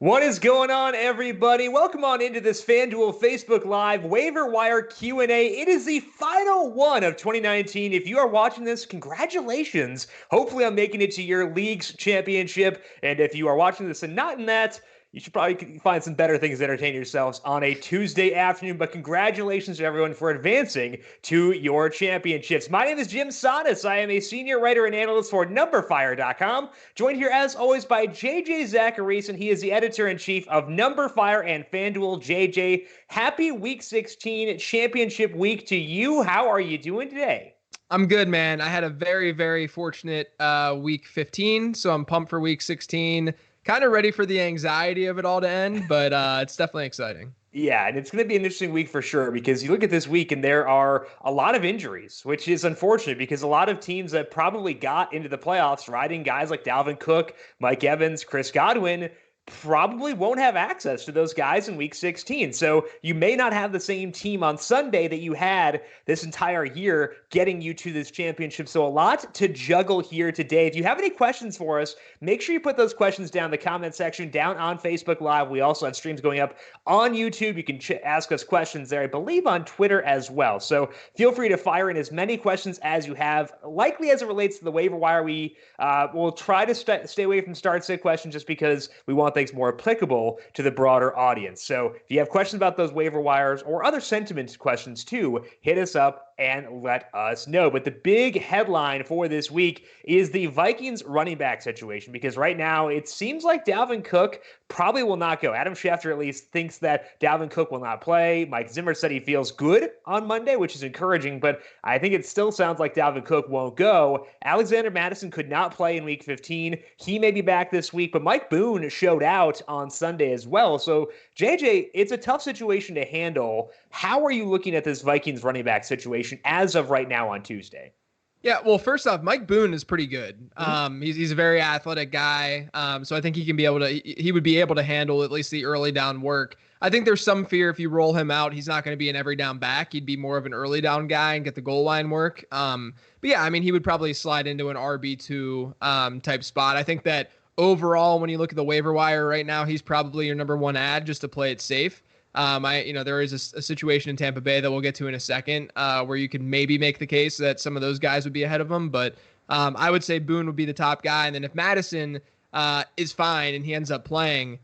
What is going on, everybody? Welcome on into this FanDuel Facebook Live Waiver Wire Q&A. It is the final one of 2019. If you are watching this, congratulations. Hopefully I'm making it to your league's championship. And if you are watching this and not in that, you should probably find some better things to entertain yourselves on a Tuesday afternoon. But congratulations to everyone for advancing to your championships. My name is Jim Sannes. I am a senior writer and analyst for NumberFire.com. Joined here, as always, by JJ Zachariason. He is the editor-in-chief of NumberFire and FanDuel. JJ, happy Week 16 championship week to you. How are you doing today? I'm good, man. I had a very, very fortunate Week 15, so I'm pumped for Week 16. Kind of ready for the anxiety of it all to end, but it's definitely exciting. Yeah, and it's going to be an interesting week for sure because you look at this week and there are a lot of injuries, which is unfortunate because a lot of teams that probably got into the playoffs riding guys like Dalvin Cook, Mike Evans, Chris Godwin probably won't have access to those guys in Week 16. So you may not have the same team on Sunday that you had this entire year getting you to this championship. So a lot to juggle here today. If you have any questions for us, make sure you put those questions down in the comment section down on Facebook Live. We also have streams going up on YouTube. You can ask us questions there, I believe, on Twitter as well. So feel free to fire in as many questions as you have. Likely as it relates to the waiver wire, we will try to stay away from start-sit questions just because we want things more applicable to the broader audience. So if you have questions about those waiver wires or other sentiment questions too, hit us up and let us know. But the big headline for this week is the Vikings running back situation, because right now it seems like Dalvin Cook probably will not go. Adam Schefter at least thinks that Dalvin Cook will not play. Mike Zimmer said he feels good on Monday, which is encouraging, but I think it still sounds like Dalvin Cook won't go. Alexander Mattison could not play in Week 15. He may be back this week, but Mike Boone showed out on Sunday as well. So, JJ, it's a tough situation to handle. How are you looking at this Vikings running back situation as of right now on Tuesday? Yeah, well, first off, Mike Boone is pretty good. He's a very athletic guy, so I think he would be able to handle at least the early down work. I think there's some fear if you roll him out, he's not going to be an every down back. He'd be more of an early down guy and get the goal line work. But yeah, I mean, he would probably slide into an RB2 type spot. I think that overall, when you look at the waiver wire right now, he's probably your number one ad just to play it safe. There is a situation in Tampa Bay that we'll get to in a second, where you could maybe make the case that some of those guys would be ahead of him. But I would say Boone would be the top guy. And then if Madison is fine and he ends up playing,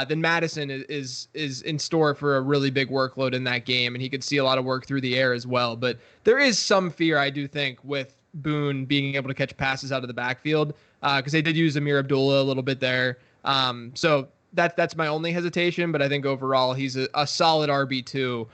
then Madison is in store for a really big workload in that game. And he could see a lot of work through the air as well. But there is some fear, I do think, with Boone being able to catch passes out of the backfield, because they did use Amir Abdullah a little bit there. So that's my only hesitation, but I think overall he's a solid RB2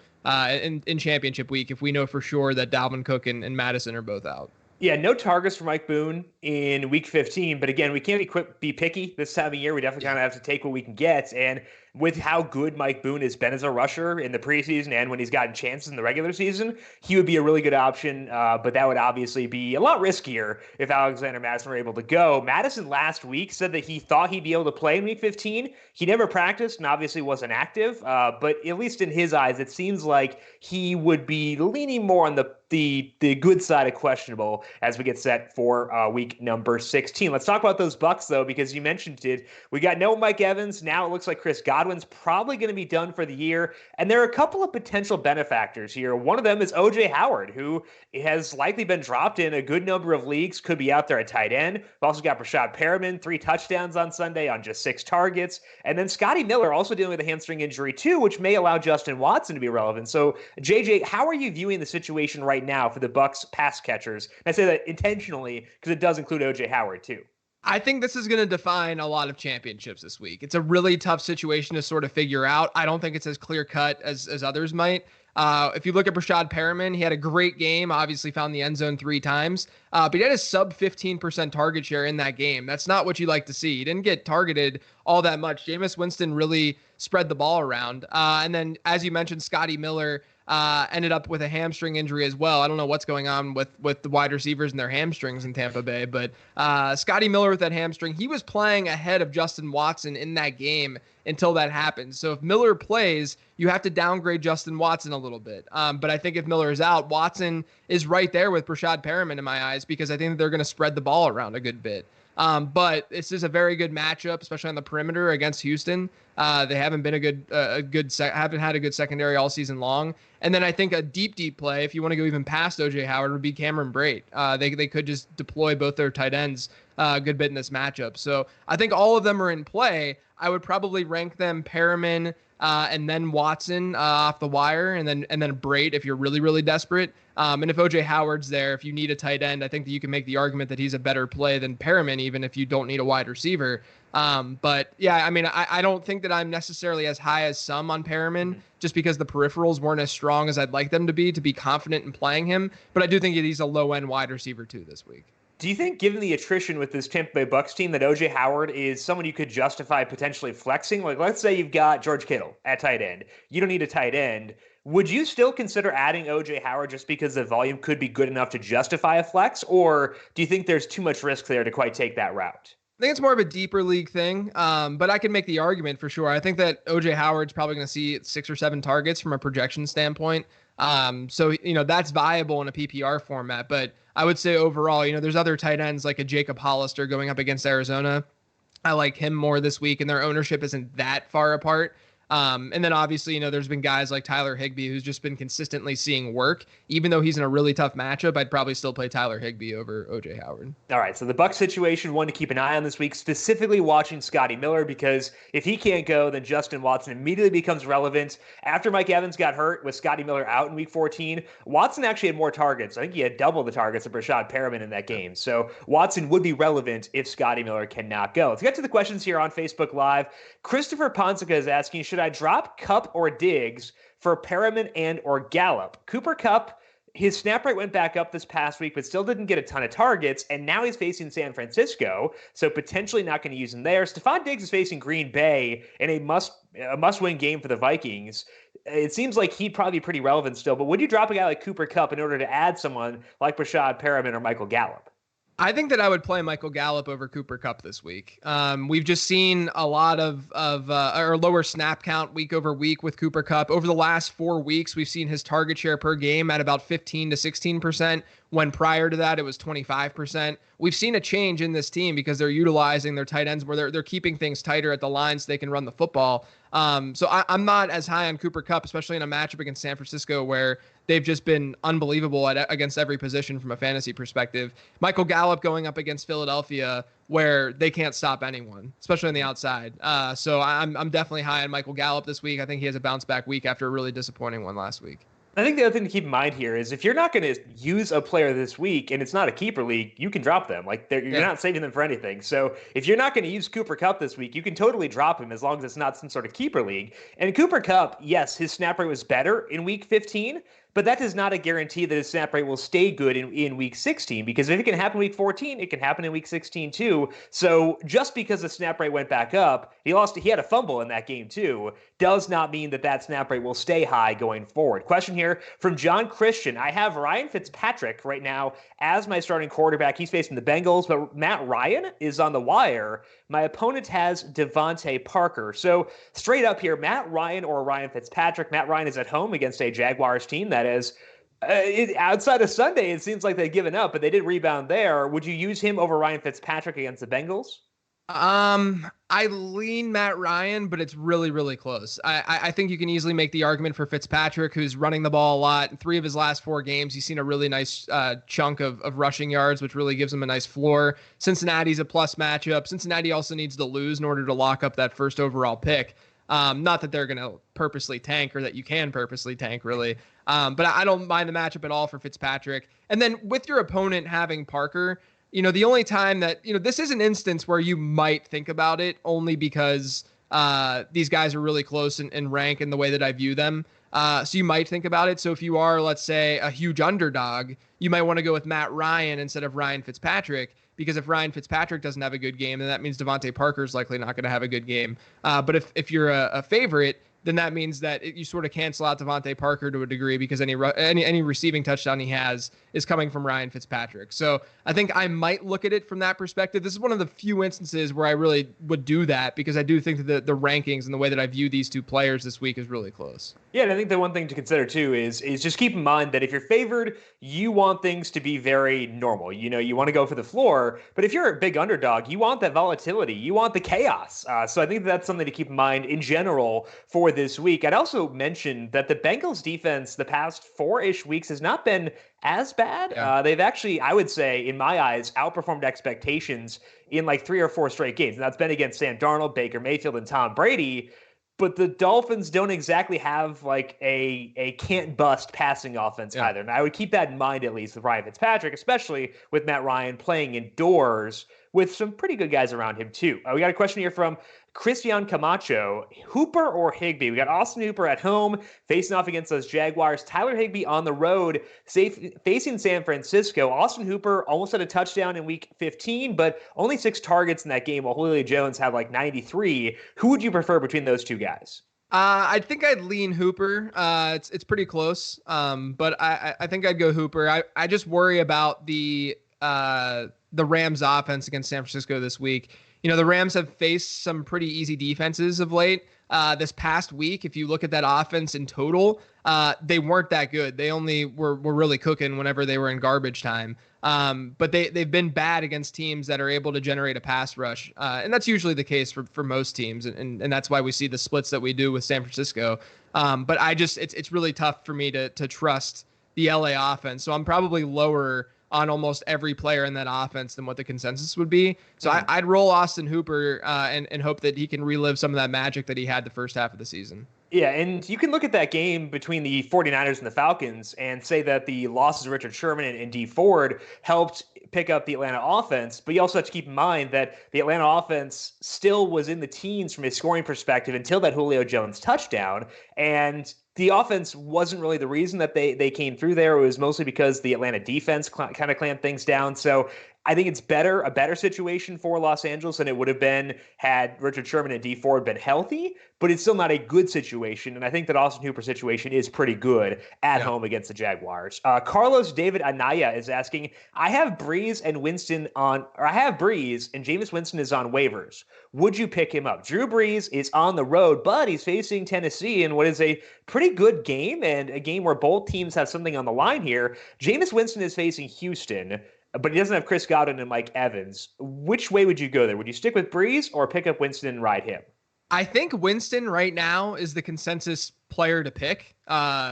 in championship week if we know for sure that Dalvin Cook and Madison are both out. Yeah, no targets for Mike Boone in Week 15, but again, we can't be picky this time of year. We definitely kind of have to take what we can get, and with how good Mike Boone has been as a rusher in the preseason and when he's gotten chances in the regular season, he would be a really good option, but that would obviously be a lot riskier if Alexander Mattison were able to go. Madison last week said that he thought he'd be able to play in Week 15. He never practiced and obviously wasn't active, but at least in his eyes, it seems like he would be leaning more on the good side of questionable as we get set for week number 16. Let's talk about those Bucs, though, because you mentioned it. We got no Mike Evans. Now it looks like Chris Godwin's probably going to be done for the year. And there are a couple of potential benefactors here. One of them is O.J. Howard, who has likely been dropped in a good number of leagues, could be out there at tight end. We've also got Brashad Perriman, 3 touchdowns on Sunday on just 6 targets. And then Scotty Miller also dealing with a hamstring injury, too, which may allow Justin Watson to be relevant. So, JJ, how are you viewing the situation right now for the Bucs pass catchers? And I say that intentionally because it does include O.J. Howard, too. I think this is going to define a lot of championships this week. It's a really tough situation to sort of figure out. I don't think it's as clear cut as others might. If you look at Brashad Perriman, he had a great game, obviously found the end zone 3 times, but he had a sub 15% target share in that game. That's not what you like to see. He didn't get targeted all that much. Jameis Winston really spread the ball around. And then, as you mentioned, Scotty Miller ended up with a hamstring injury as well. I don't know what's going on with the wide receivers and their hamstrings in Tampa Bay, but Scotty Miller with that hamstring, he was playing ahead of Justin Watson in that game until that happened. So if Miller plays, you have to downgrade Justin Watson a little bit. But I think if Miller is out, Watson is right there with Brashad Perriman in my eyes, because I think they're going to spread the ball around a good bit. But this is a very good matchup, especially on the perimeter against Houston. They haven't been haven't had a good secondary all season long. And then I think a deep play, if you want to go even past OJ Howard, would be Cameron Brate. They could just deploy both their tight ends a good bit in this matchup. So I think all of them are in play. I would probably rank them Perriman, and then Watson off the wire, and then Brate if you're really desperate. And if OJ Howard's there, if you need a tight end, I think that you can make the argument that he's a better play than Perriman, even if you don't need a wide receiver. But yeah, I mean, I don't think that I'm necessarily as high as some on Perriman, just because the peripherals weren't as strong as I'd like them to be confident in playing him. But I do think that he's a low end wide receiver too this week. Do you think, given the attrition with this Tampa Bay Bucks team, that OJ Howard is someone you could justify potentially flexing? Like, let's say you've got George Kittle at tight end. You don't need a tight end. Would you still consider adding OJ Howard just because the volume could be good enough to justify a flex? Or do you think there's too much risk there to quite take that route? I think it's more of a deeper league thing, but I can make the argument for sure. I think that OJ Howard's probably going to see 6 or 7 targets from a projection standpoint. So, that's viable in a PPR format. But I would say overall, there's other tight ends like a Jacob Hollister going up against Arizona. I like him more this week, and their ownership isn't that far apart. And then obviously, there's been guys like Tyler Higbee who's just been consistently seeing work. Even though he's in a really tough matchup, I'd probably still play Tyler Higbee over OJ Howard. All right, so the Bucs situation, one to keep an eye on this week, specifically watching Scotty Miller, because if he can't go, then Justin Watson immediately becomes relevant. After Mike Evans got hurt with Scotty Miller out in week 14, Watson actually had more targets. I think he had double the targets of Rashad Perriman in that game. So Watson would be relevant if Scotty Miller cannot go. Let's get to the questions here on Facebook Live. Christopher Ponsica is asking, should I drop Kupp or Diggs for Perriman and or Gallup? Cooper Kupp, his snap rate went back up this past week, but still didn't get a ton of targets, and now he's facing San Francisco, so potentially not going to use him there. Stephon Diggs is facing Green Bay in a must-win game for the Vikings. It seems like he'd probably be pretty relevant still, but would you drop a guy like Cooper Kupp in order to add someone like Rashad Perriman or Michael Gallup? I think that I would play Michael Gallup over Cooper Kupp this week. We've just seen a lot of lower snap count week over week with Cooper Kupp. Over the last 4 weeks, we've seen his target share per game at about 15 to 16%, when prior to that it was 25%. We've seen a change in this team because they're utilizing their tight ends where they're keeping things tighter at the line so they can run the football. So I'm not as high on Cooper Kupp, especially in a matchup against San Francisco where they've just been unbelievable against every position from a fantasy perspective. Michael Gallup going up against Philadelphia where they can't stop anyone, especially on the outside. So I'm definitely high on Michael Gallup this week. I think he has a bounce back week after a really disappointing one last week. I think the other thing to keep in mind here is if you're not going to use a player this week and it's not a keeper league, you can drop them. You're not saving them for anything. So if you're not going to use Cooper Kupp this week, you can totally drop him as long as it's not some sort of keeper league. And Cooper Kupp, yes, his snap rate was better in week 15, but that is not a guarantee that his snap rate will stay good in week 16, because if it can happen in week 14, it can happen in week 16 too. So just because the snap rate went back up, he had a fumble in that game too, does not mean that snap rate will stay high going forward. Question here from John Christian. I have Ryan Fitzpatrick right now as my starting quarterback. He's facing the Bengals, but Matt Ryan is on the wire. My opponent has Devontae Parker. So straight up here, Matt Ryan or Ryan Fitzpatrick. Matt Ryan is at home against a Jaguars team that is outside of Sunday. It seems like they've given up, but they did rebound there. Would you use him over Ryan Fitzpatrick against the Bengals? I lean Matt Ryan, but it's really close. I think you can easily make the argument for Fitzpatrick, who's running the ball a lot. In 3 of his last 4 games, he's seen a really nice chunk of rushing yards, which really gives him a nice floor. Cincinnati's a plus matchup. Cincinnati also needs to lose in order to lock up that first overall pick. Not that they're going to purposely tank, or that you can purposely tank, really. But I don't mind the matchup at all for Fitzpatrick. And then with your opponent having Parker, the only time that, this is an instance where you might think about it only because these guys are really close in rank in the way that I view them. So you might think about it. So if you are, let's say, a huge underdog, you might want to go with Matt Ryan instead of Ryan Fitzpatrick, because if Ryan Fitzpatrick doesn't have a good game, then that means Devontae Parker is likely not going to have a good game. But if you're a favorite, then that means that you sort of cancel out Devontae Parker to a degree because any receiving touchdown he has is coming from Ryan Fitzpatrick. So I think I might look at it from that perspective. This is one of the few instances where I really would do that because I do think that the rankings and the way that I view these two players this week is really close. Yeah, and I think the one thing to consider too is just keep in mind that if you're favored, you want things to be very normal. You want to go for the floor, but if you're a big underdog, you want that volatility, you want the chaos. So I think that's something to keep in mind in general for this week. I'd also mention that the Bengals defense the past 4-ish weeks has not been as bad. Yeah. They've actually, I would say, in my eyes, outperformed expectations in like 3 or 4 straight games. And that's been against Sam Darnold, Baker Mayfield, and Tom Brady. But the Dolphins don't exactly have like a can't bust passing offense either. And I would keep that in mind, at least with Ryan Fitzpatrick, especially with Matt Ryan playing indoors with some pretty good guys around him too. We got a question here from Christian Camacho. Hooper or Higbee? We got Austin Hooper at home facing off against those Jaguars. Tyler Higbee on the road facing San Francisco. Austin Hooper almost had a touchdown in week 15, but only 6 targets in that game while Julio Jones had like 93. Who would you prefer between those two guys? I think I'd lean Hooper. It's pretty close, but I think I'd go Hooper. I just worry about the Rams offense against San Francisco this week. The Rams have faced some pretty easy defenses of late. This past week, if you look at that offense in total, they weren't that good. They only were really cooking whenever they were in garbage time. But they've been bad against teams that are able to generate a pass rush. And that's usually the case for most teams. And that's why we see the splits that we do with San Francisco. But it's really tough for me to trust the LA offense. So I'm probably lower on almost every player in that offense than what the consensus would be. So I'd roll Austin Hooper and hope that he can relive some of that magic that he had the first half of the season. Yeah, and you can look at that game between the 49ers and the Falcons and say that the losses of Richard Sherman and Dee Ford helped pick up the Atlanta offense, but you also have to keep in mind that the Atlanta offense still was in the teens from a scoring perspective until that Julio Jones touchdown, and the offense wasn't really the reason that they came through there. It was mostly because the Atlanta defense kind of clamped things down. So I think it's a better situation for Los Angeles than it would have been had Richard Sherman and Dee Ford been healthy, but it's still not a good situation. And I think that Austin Hooper's situation is pretty good at home against the Jaguars. Carlos David Anaya is asking, I have Breeze and Jameis Winston is on waivers. Would you pick him up? Drew Brees is on the road, but he's facing Tennessee in what is a pretty good game and a game where both teams have something on the line here. Jameis Winston is facing Houston, but he doesn't have Chris Godwin and Mike Evans. Which way would you go there? Would you stick with Breeze or pick up Winston and ride him? I think Winston right now is the consensus player to pick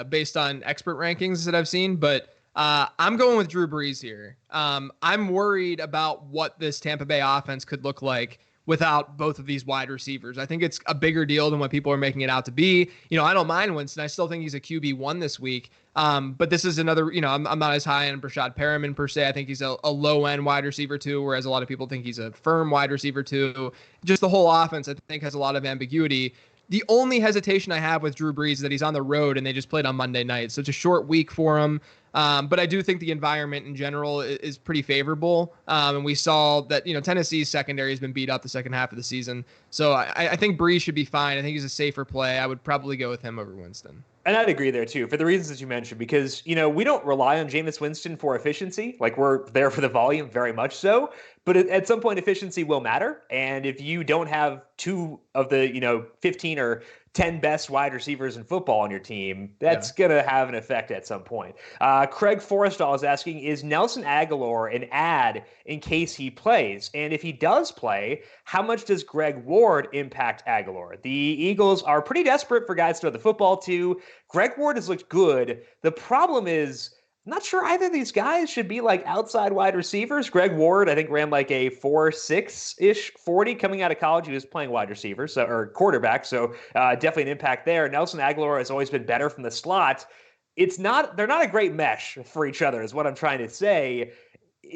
based on expert rankings that I've seen, but I'm going with Drew Brees here. I'm worried about what this Tampa Bay offense could look like without both of these wide receivers. I think it's a bigger deal than what people are making it out to be. I don't mind Winston. I still think he's a QB1 this week. But this is another, I'm not as high on Brashad Perriman per se. I think he's a low-end wide receiver too, whereas a lot of people think he's a firm wide receiver too. Just the whole offense, I think, has a lot of ambiguity. The only hesitation I have with Drew Brees is that he's on the road and they just played on Monday night. So it's a short week for him. But I do think the environment in general is pretty favorable. And we saw that, Tennessee's secondary has been beat up the second half of the season. So I think Brees should be fine. I think he's a safer play. I would probably go with him over Winston. And I'd agree there too, for the reasons that you mentioned, because, we don't rely on Jameis Winston for efficiency. Like, we're there for the volume, very much so. But at some point, efficiency will matter. And if you don't have 2 of the, 15 or 10 best wide receivers in football on your team, that's going to have an effect at some point. Craig Forrestall is asking, is Nelson Aguilar an ad in case he plays? And if he does play, how much does Greg Ward impact Aguilar? The Eagles are pretty desperate for guys to throw the football to. Greg Ward has looked good. The problem is, I'm not sure either of these guys should be like outside wide receivers. Greg Ward, I think, ran like a 4.6-ish 40 coming out of college. He was playing wide receiver, or quarterback, so definitely an impact there. Nelson Aguilar has always been better from the slot. They're not a great mesh for each other, is what I'm trying to say.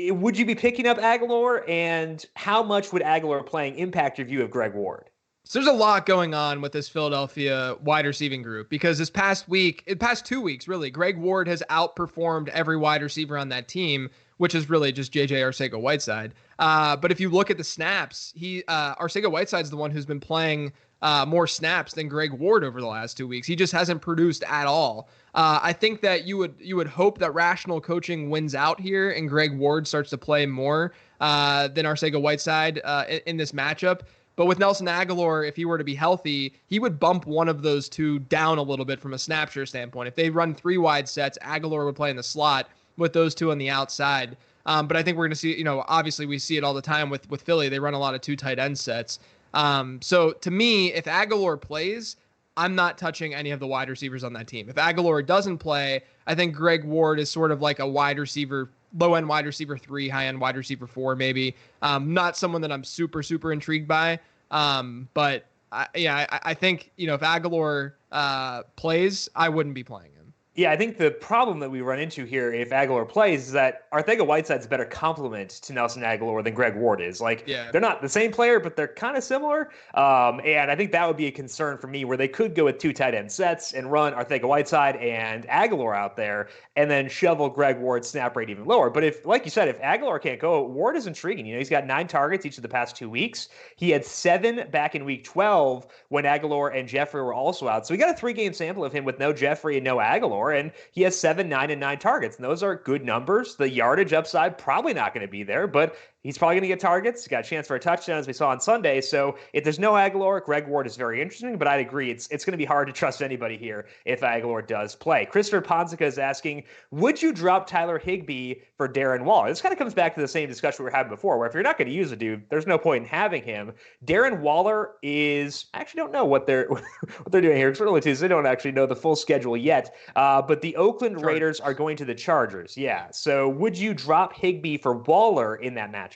Would you be picking up Aguilar, and how much would Aguilar playing impact your view of Greg Ward? So there's a lot going on with this Philadelphia wide receiving group because this past 2 weeks, really, Greg Ward has outperformed every wide receiver on that team, which is really just JJ Arcega-Whiteside. But if you look at the snaps, Arcega-Whiteside's the one who's been playing more snaps than Greg Ward over the last 2 weeks. He just hasn't produced at all. I think that you would hope that rational coaching wins out here and Greg Ward starts to play more than Arcega-Whiteside in this matchup. But with Nelson Aguilar, if he were to be healthy, he would bump one of those two down a little bit from a snap share standpoint. If they run 3 wide sets, Aguilar would play in the slot with those two on the outside. But I think we're going to see, obviously we see it all the time with Philly. They run a lot of 2 tight end sets. So to me, if Aguilar plays, I'm not touching any of the wide receivers on that team. If Aguilar doesn't play, I think Greg Ward is sort of like a wide receiver, low-end wide receiver 3, high-end wide receiver 4, maybe. Not someone that I'm super, super intrigued by. But I think, if Aguilar plays, I wouldn't be playing him. Yeah, I think the problem that we run into here if Aguilar plays is that Arcega-Whiteside's a better complement to Nelson Aguilar than Greg Ward is. They're not the same player, but they're kind of similar. And I think that would be a concern for me where they could go with 2 tight end sets and run Arcega-Whiteside and Aguilar out there and then shovel Greg Ward's snap rate even lower. But if, like you said, if Aguilar can't go, Ward is intriguing. He's got 9 targets each of the past 2 weeks. He had 7 back in week 12 when Aguilar and Jeffrey were also out. So we got a 3-game sample of him with no Jeffrey and no Aguilar. And he has 7, 9, and 9 targets. And those are good numbers. The yardage upside probably not going to be there, but he's probably going to get targets. He's got a chance for a touchdown, as we saw on Sunday. So if there's no Aguilar, Greg Ward is very interesting, but I'd agree it's going to be hard to trust anybody here if Aguilar does play. Christopher Ponzica is asking, would you drop Tyler Higbee for Darren Waller? This kind of comes back to the same discussion we were having before, where if you're not going to use a dude, there's no point in having him. Darren Waller is, I actually don't know what they're doing here. It's early Tuesday. They don't actually know the full schedule yet. But the Oakland Raiders are going to the Chargers. Yeah. So would you drop Higbee for Waller in that matchup?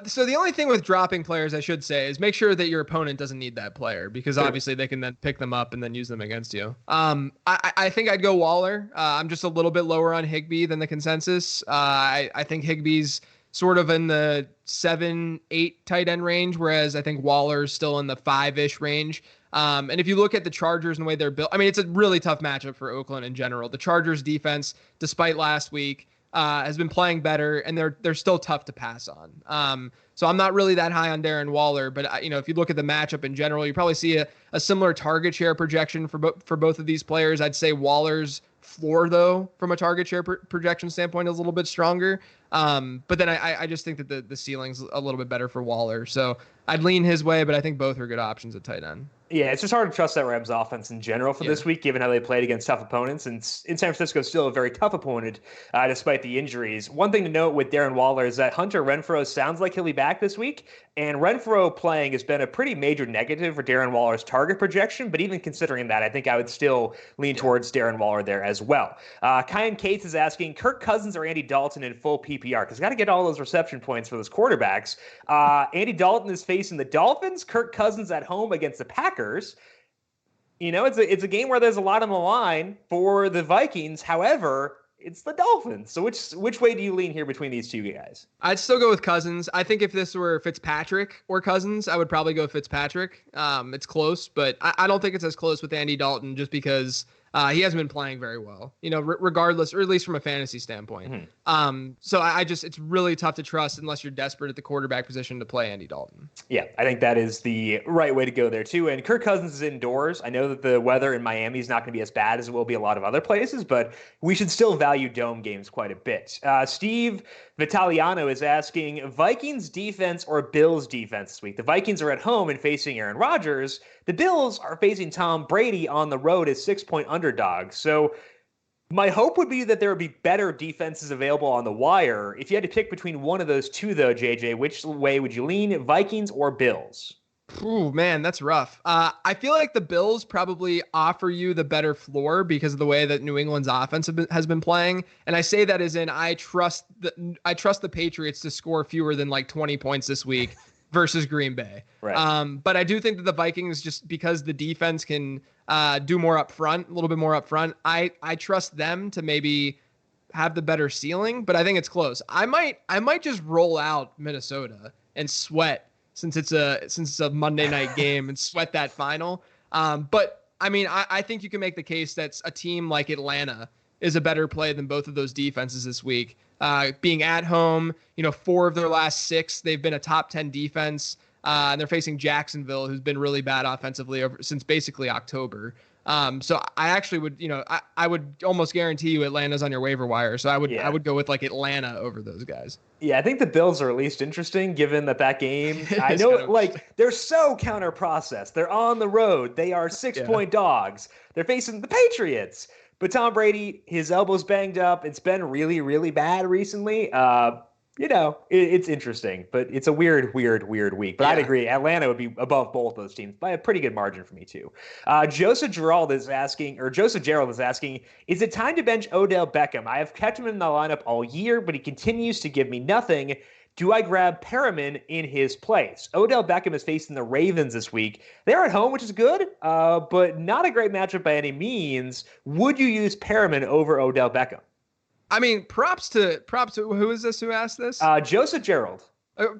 So the only thing with dropping players, I should say, is make sure that your opponent doesn't need that player because obviously they can then pick them up and then use them against you. I think I'd go Waller. I'm just a little bit lower on Higbee than the consensus. I think Higbee's sort of in the 7-8 tight end range, whereas I think Waller's still in the 5-ish range. And if you look at the Chargers and the way they're built, I mean, it's a really tough matchup for Oakland in general. The Chargers defense, despite last week, has been playing better, and they're still tough to pass on. So I'm not really that high on Darren Waller, but if you look at the matchup in general, you probably see a similar target share projection for both of these players. I'd say Waller's floor, though, from a target share projection standpoint, is a little bit stronger. But then I just think that the ceiling's a little bit better for Waller. So I'd lean his way, but I think both are good options at tight end. Yeah, it's just hard to trust that Rams offense in general for this week, given how they played against tough opponents. And in San Francisco, still a very tough opponent, despite the injuries. One thing to note with Darren Waller is that Hunter Renfrow sounds like he'll be back this week. And Renfrow playing has been a pretty major negative for Darren Waller's target projection. But even considering that, I think I would still lean towards Darren Waller there as well. Kyan Cates is asking, Kirk Cousins or Andy Dalton in full PPR? Because got to get all those reception points for those quarterbacks. Andy Dalton is facing the Dolphins. Kirk Cousins at home against the Packers. It's a game where there's a lot on the line for the Vikings. However, it's the Dolphins. So which way do you lean here between these two guys? I'd still go with Cousins. I think if this were Fitzpatrick or Cousins, I would probably go Fitzpatrick. It's close, but I don't think it's as close with Andy Dalton just because he hasn't been playing very well, regardless, or at least from a fantasy standpoint. Mm-hmm. So it's really tough to trust unless you're desperate at the quarterback position to play Andy Dalton. Yeah, I think that is the right way to go there too. And Kirk Cousins is indoors. I know that the weather in Miami is not going to be as bad as it will be a lot of other places, but we should still value dome games quite a bit. Steve Vitaliano is asking, Vikings defense or Bills defense this week? The Vikings are at home and facing Aaron Rodgers. The Bills are facing Tom Brady on the road as 6-point underdogs. So my hope would be that there would be better defenses available on the wire. If you had to pick between one of those two, though, JJ, which way would you lean, Vikings or Bills? Ooh, man, that's rough. I feel like the Bills probably offer you the better floor because of the way that New England's offense has been playing. And I say that as in I trust the Patriots to score fewer than like 20 points this week versus Green Bay. Right. But I do think that the Vikings, just because the defense can do more up front, a little bit more up front, I trust them to maybe have the better ceiling, but I think it's close. I might just roll out Minnesota and sweat since it's a Monday night game and sweat that final. But I mean, I think you can make the case that a team like Atlanta is a better play than both of those defenses this week. Being at home, 4 of their last 6, they've been a top 10 defense. And they're facing Jacksonville, who's been really bad offensively since basically October. So I actually would, I would almost guarantee you Atlanta's on your waiver wire. So I would go with like Atlanta over those guys. Yeah, I think the Bills are at least interesting given that game, I know, they're so counter-processed. They're on the road. They are 6-point dogs. They're facing the Patriots. But Tom Brady, his elbow's banged up. It's been really, really bad recently. It's interesting, but it's a weird week. But I'd agree, Atlanta would be above both those teams by a pretty good margin for me too. Joseph Gerald is asking, is it time to bench Odell Beckham? I have kept him in the lineup all year, but he continues to give me nothing. Do I grab Perriman in his place? Odell Beckham is facing the Ravens this week. They're at home, which is good, but not a great matchup by any means. Would you use Perriman over Odell Beckham? I mean, props to who is this who asked this? Joseph Gerald.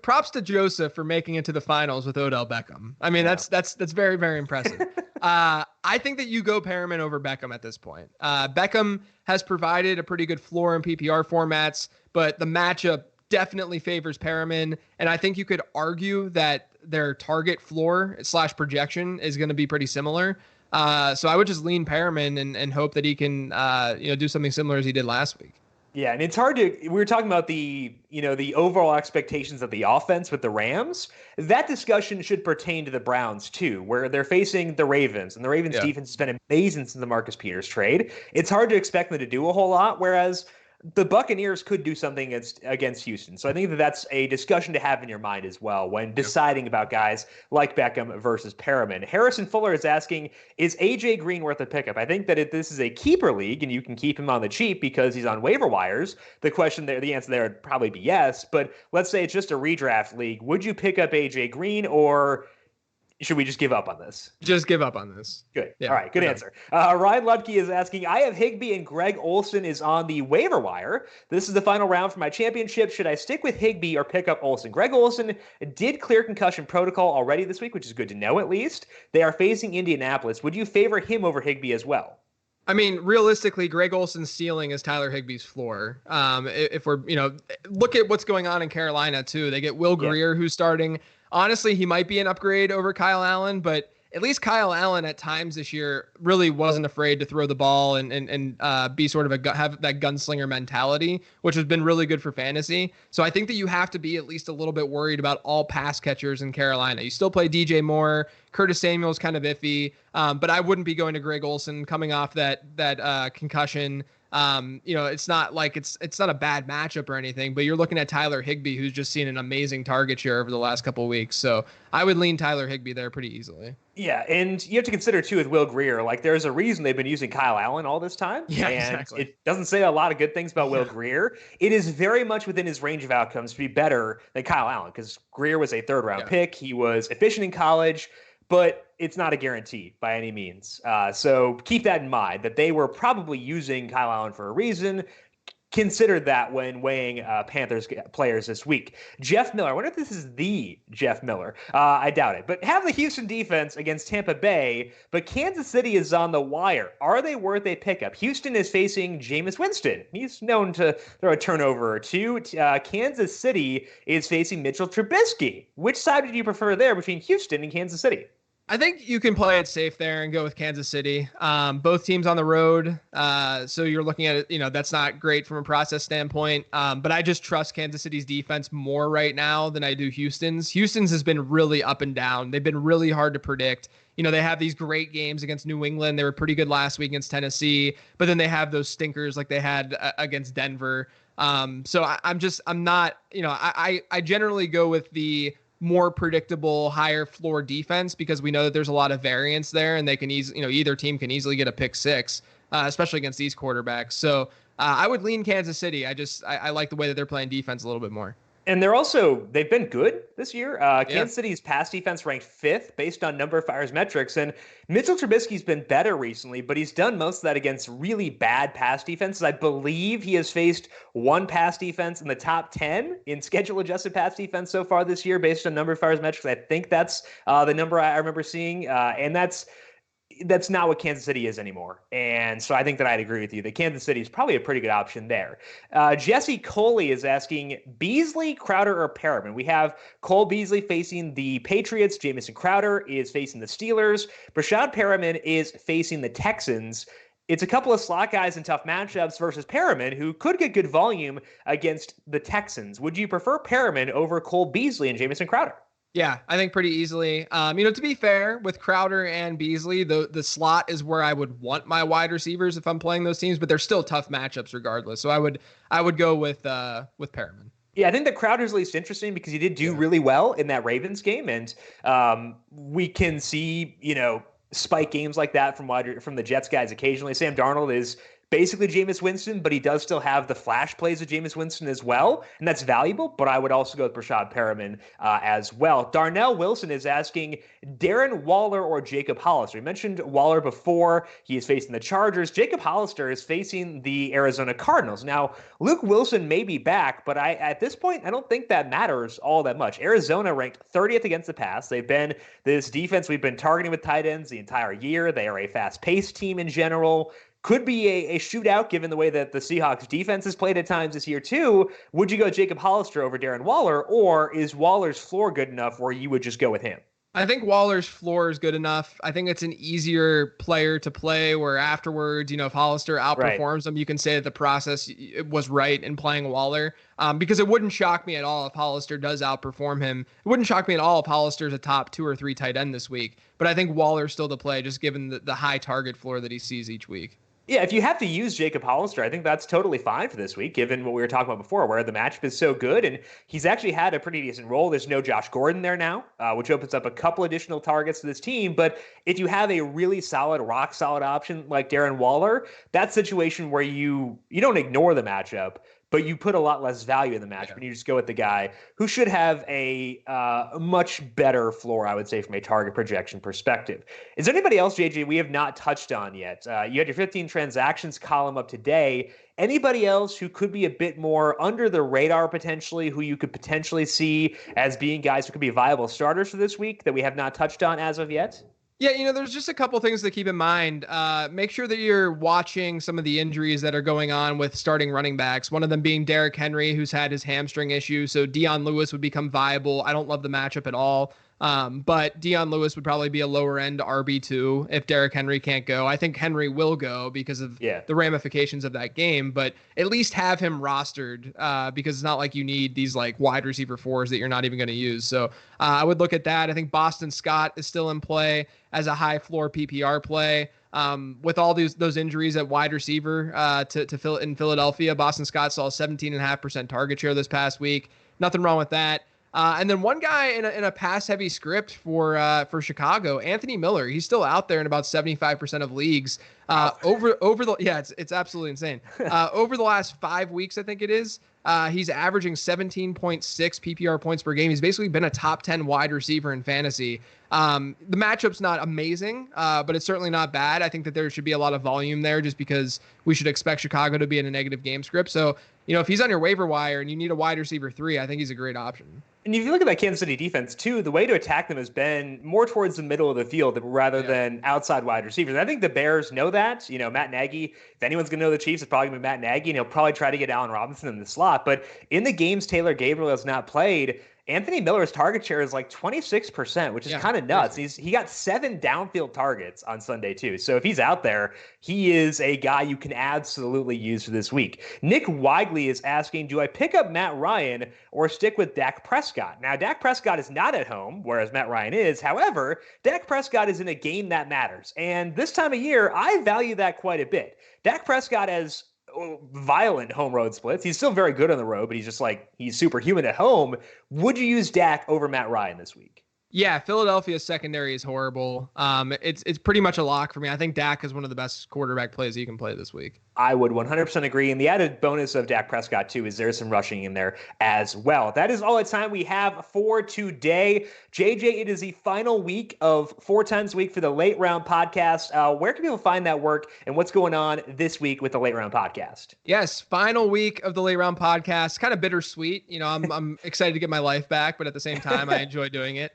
Props to Joseph for making it to the finals with Odell Beckham. I mean, that's very, very impressive. I think that you go Perriman over Beckham at this point. Beckham has provided a pretty good floor in PPR formats, but the matchup definitely favors Perriman. And I think you could argue that their target floor / projection is going to be pretty similar. So I would just lean Perriman and hope that he can, do something similar as he did last week. Yeah, and it's hard we were talking about the overall expectations of the offense with the Rams. That discussion should pertain to the Browns too, where they're facing the Ravens, and the Ravens defense has been amazing since the Marcus Peters trade. It's hard to expect them to do a whole lot, whereas the Buccaneers could do something against Houston. So I think that's a discussion to have in your mind as well when deciding about guys like Beckham versus Perriman. Harrison Fuller is asking, is A.J. Green worth a pickup? I think that if this is a keeper league and you can keep him on the cheap because he's on waiver wires, the answer there would probably be yes. But let's say it's just a redraft league. Would you pick up A.J. Green, or should we just give up on this? Just give up on this. Good. Yeah, all right. Good answer. Ryan Ludke is asking, I have Higbee and Greg Olsen is on the waiver wire. This is the final round for my championship. Should I stick with Higbee or pick up Olsen? Greg Olsen did clear concussion protocol already this week, which is good to know at least. They are facing Indianapolis. Would you favor him over Higbee as well? I mean, realistically, Greg Olsen's ceiling is Tyler Higbee's floor. If we're, look at what's going on in Carolina too. They get Will Grier, who's starting. Honestly, he might be an upgrade over Kyle Allen, but at least Kyle Allen at times this year really wasn't afraid to throw the ball and be sort of have that gunslinger mentality, which has been really good for fantasy. So I think that you have to be at least a little bit worried about all pass catchers in Carolina. You still play DJ Moore, Curtis Samuel's kind of iffy, but I wouldn't be going to Greg Olsen coming off that concussion. It's not like it's not a bad matchup or anything, but you're looking at Tyler Higbee, who's just seen an amazing target share over the last couple of weeks. So I would lean Tyler Higbee there pretty easily. Yeah, and you have to consider too with Will Grier, there's a reason they've been using Kyle Allen all this time. Yeah, and exactly. It doesn't say a lot of good things about Will Grier. It is very much within his range of outcomes to be better than Kyle Allen because Grier was a third-round pick. He was efficient in college, but it's not a guarantee by any means. So keep that in mind, that they were probably using Kyle Allen for a reason. Consider that when weighing Panthers players this week. Jeff Miller. I wonder if this is the Jeff Miller. I doubt it. But have the Houston defense against Tampa Bay, but Kansas City is on the wire. Are they worth a pickup? Houston is facing Jameis Winston. He's known to throw a turnover or two. Kansas City is facing Mitchell Trubisky. Which side would you prefer there between Houston and Kansas City? I think you can play it safe there and go with Kansas City. Both teams on the road. So you're looking at it, that's not great from a process standpoint. But I just trust Kansas City's defense more right now than I do Houston's. Houston's has been really up and down. They've been really hard to predict. They have these great games against New England. They were pretty good last week against Tennessee, but then they have those stinkers like they had against Denver. So I'm not, I generally go with the more predictable, higher floor defense because we know that there's a lot of variance there and they can either team can easily get a pick six, especially against these quarterbacks. So I would lean Kansas City. I like the way that they're playing defense a little bit more. And they've been good this year. Kansas City's pass defense ranked 5th based on number of fires metrics. And Mitchell Trubisky's been better recently, but he's done most of that against really bad pass defenses. I believe he has faced one pass defense in the top 10 in schedule adjusted pass defense so far this year based on number of fires metrics. I think that's the number I remember seeing. And that's that's not what Kansas City is anymore. And so I think that I'd agree with you that Kansas City is probably a pretty good option there. Jesse Coley is asking Beasley, Crowder, or Perriman. We have Cole Beasley facing the Patriots. Jamison Crowder is facing the Steelers. Brashad Perriman is facing the Texans. It's a couple of slot guys in tough matchups versus Perriman, who could get good volume against the Texans. Would you prefer Perriman over Cole Beasley and Jamison Crowder? Yeah, I think pretty easily. To be fair, with Crowder and Beasley, the slot is where I would want my wide receivers if I'm playing those teams, but they're still tough matchups regardless. So I would go with Perriman. Yeah, I think that Crowder's least interesting because he did do really well in that Ravens game, and we can see spike games like that from the Jets guys occasionally. Sam Darnold is basically Jameis Winston, but he does still have the flash plays of Jameis Winston as well, and that's valuable, but I would also go with Brashad Perriman as well. Darnell Wilson is asking Darren Waller or Jacob Hollister. We mentioned Waller before. He is facing the Chargers. Jacob Hollister is facing the Arizona Cardinals. Now, Luke Wilson may be back, but at this point, I don't think that matters all that much. Arizona ranked 30th against the pass. They've been this defense we've been targeting with tight ends the entire year. They are a fast-paced team in general. Could be a shootout given the way that the Seahawks defense has played at times this year too. Would you go Jacob Hollister over Darren Waller, or is Waller's floor good enough where you would just go with him? I think Waller's floor is good enough. I think it's an easier player to play where afterwards, if Hollister outperforms him, you can say that the process was right in playing Waller. Because it wouldn't shock me at all if Hollister does outperform him. It wouldn't shock me at all if Hollister's a top 2 or 3 tight end this week. But I think Waller's still to play just given the high target floor that he sees each week. Yeah, if you have to use Jacob Hollister, I think that's totally fine for this week, given what we were talking about before, where the matchup is so good, and he's actually had a pretty decent role. There's no Josh Gordon there now, which opens up a couple additional targets to this team. But if you have a really solid, rock-solid option like Darren Waller, that situation where you don't ignore the matchup, but you put a lot less value in the matchup, and you just go with the guy who should have a much better floor, I would say, from a target projection perspective. Is there anybody else, JJ, we have not touched on yet? You had your 15 transactions column up today. Anybody else who could be a bit more under the radar potentially, who you could potentially see as being guys who could be viable starters for this week that we have not touched on as of yet? Yeah, there's just a couple things to keep in mind. Make sure that you're watching some of the injuries that are going on with starting running backs. One of them being Derrick Henry, who's had his hamstring issue. So Dion Lewis would become viable. I don't love the matchup at all. But Dion Lewis would probably be a lower end RB2 if Derrick Henry can't go. I think Henry will go because of the ramifications of that game, but at least have him rostered because it's not like you need these like wide receiver 4s that you're not even going to use. So I would look at that. I think Boston Scott is still in play as a high floor PPR play. With all those injuries at wide receiver in Philadelphia, Boston Scott saw a 17.5% target share this past week. Nothing wrong with that. And then one guy in a pass-heavy script for Chicago, Anthony Miller. He's still out there in about 75% of leagues. It's absolutely insane. Over the last 5 weeks, I think it is, he's averaging 17.6 PPR points per game. He's basically been a top 10 wide receiver in fantasy. The matchup's not amazing, but it's certainly not bad. I think that there should be a lot of volume there just because we should expect Chicago to be in a negative game script. So, if he's on your waiver wire and you need a wide receiver 3, I think he's a great option. And if you look at that Kansas City defense, too, the way to attack them has been more towards the middle of the field rather than outside wide receivers. And I think the Bears know that. Matt Nagy, if anyone's going to know the Chiefs, it's probably going to be Matt Nagy, and he'll probably try to get Allen Robinson in the slot. But in the games Taylor Gabriel has not played, Anthony Miller's target share is like 26%, which is kind of nuts. He got 7 downfield targets on Sunday, too. So if he's out there, he is a guy you can absolutely use for this week. Nick Weigley is asking, do I pick up Matt Ryan or stick with Dak Prescott? Now, Dak Prescott is not at home, whereas Matt Ryan is. However, Dak Prescott is in a game that matters. And this time of year, I value that quite a bit. Dak Prescott has violent home road splits. He's still very good on the road, but he's superhuman at home. Would you use Dak over Matt Ryan this week? Yeah, Philadelphia's secondary is horrible. It's pretty much a lock for me. I think Dak is one of the best quarterback plays you can play this week. I would 100% agree. And the added bonus of Dak Prescott, too, is there's some rushing in there as well. That is all the time we have for today. JJ, it is the final week of 4 times a week for the Late Round Podcast. Where can people find that work, and what's going on this week with the Late Round Podcast? Yes, final week of the Late Round Podcast. Kind of bittersweet. I'm excited to get my life back, but at the same time, I enjoy doing it.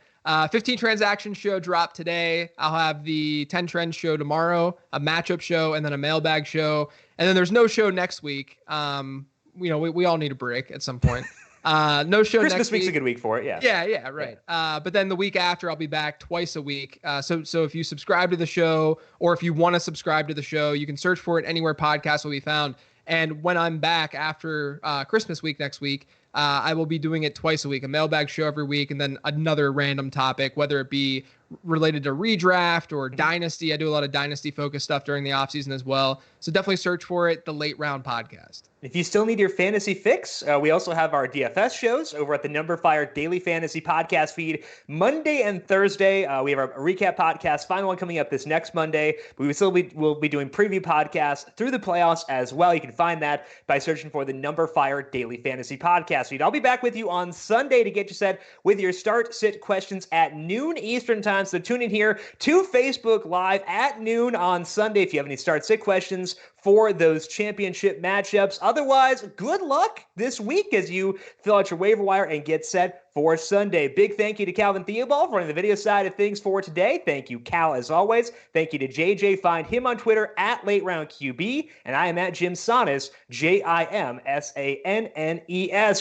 15 transaction show dropped today. I'll have the 10 trend show tomorrow, a matchup show, and then a mailbag show. And then there's no show next week. We all need a break at some point. No show Christmas next week's week. a good week for it. Yeah. Yeah, right. But then the week after, I'll be back twice a week. So if you subscribe to the show, or if you want to subscribe to the show, you can search for it anywhere podcasts will be found. And when I'm back after Christmas week next week, I will be doing it twice a week, a mailbag show every week, and then another random topic, whether it be related to redraft or dynasty. I do a lot of dynasty focused stuff during the offseason as well. So definitely search for it, the Late Round Podcast. If you still need your fantasy fix, we also have our DFS shows over at the Number Fire Daily Fantasy Podcast feed. Monday and Thursday, we have our recap podcast, final one coming up this next Monday. But we'll be doing preview podcasts through the playoffs as well. You can find that by searching for the Number Fire Daily Fantasy Podcast feed. I'll be back with you on Sunday to get you set with your start-sit questions at noon Eastern time. So tune in here to Facebook Live at noon on Sunday if you have any start-sit questions for those championship matchups. Otherwise, good luck this week as you fill out your waiver wire and get set for Sunday. Big thank you to Calvin Theobald for running the video side of things for today. Thank you, Cal, as always. Thank you to JJ. Find him on Twitter at LateRoundQB, and I am at Jim Sannes, JimSannes.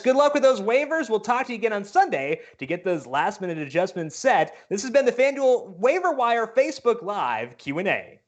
Good luck with those waivers. We'll talk to you again on Sunday to get those last-minute adjustments set. This has been the FanDuel Waiver Wire Facebook Live Q&A.